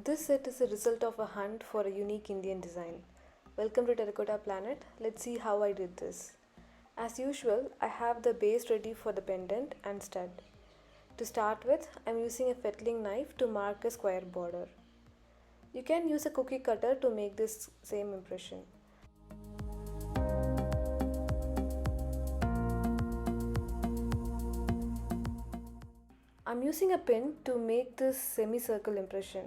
This set is a result of a hunt for a unique Indian design. Welcome to Terracotta Planet. Let's see how I did this. As usual, I have the base ready for the pendant and stud. To start with, I'm using a fettling knife to mark a square border. You can use a cookie cutter to make this same impression. I'm using a pin to make this semicircle impression.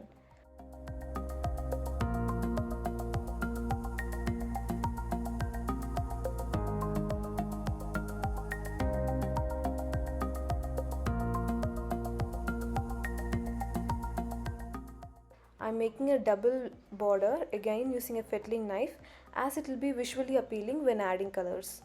I'm making a double border again using a fettling knife as it will be visually appealing when adding colors.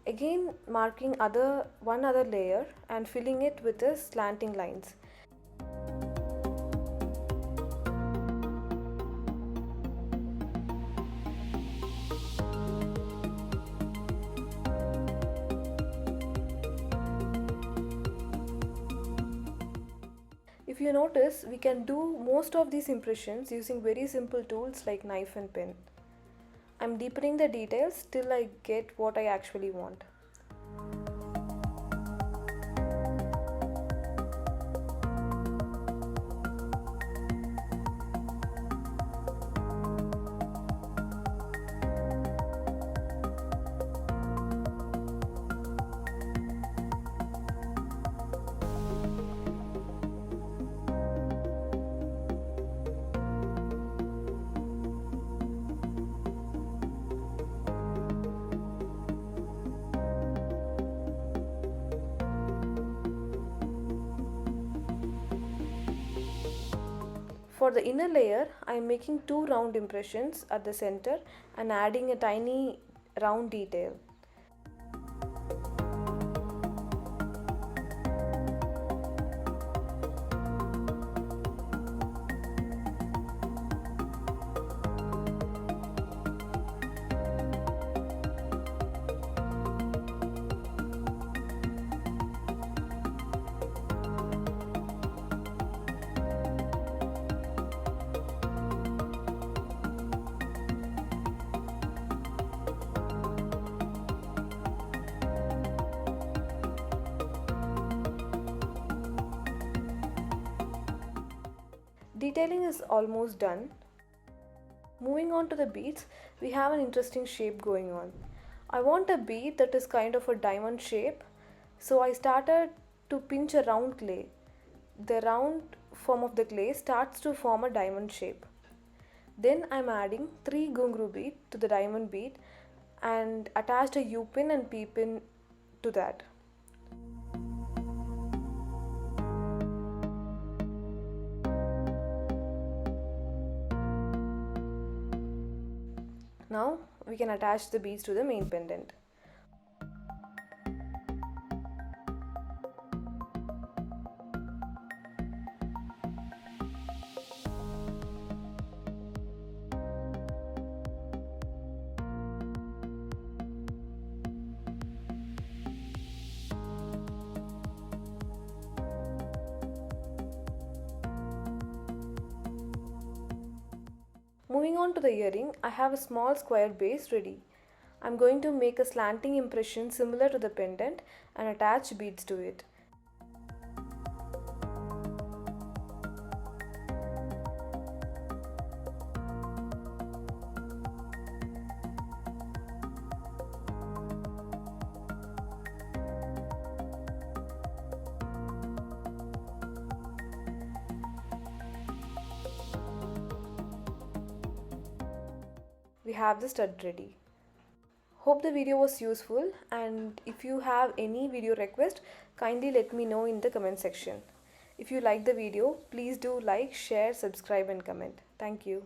Again marking one other layer and filling it with the slanting lines. If you notice, we can do most of these impressions using very simple tools like knife and pen. I'm deepening the details till I get what I actually want. For the inner layer, I am making two round impressions at the center and adding a tiny round detail. Detailing is almost done. Moving on to the beads, we have an interesting shape going on. I want a bead that is kind of a diamond shape, so I started to pinch a round clay. The round form of the clay starts to form a diamond shape. Then I am adding 3 ghungroo beads to the diamond bead and attached a U-pin and P-pin to that. Now we can attach the beads to the main pendant. Moving on to the earring, I have a small square base ready. I'm going to make a slanting impression similar to the pendant and attach beads to it. We have the stud ready. Hope the video was useful, and if you have any video request, kindly let me know in the comment section. If you like the video, please do like, share, subscribe and comment. Thank you.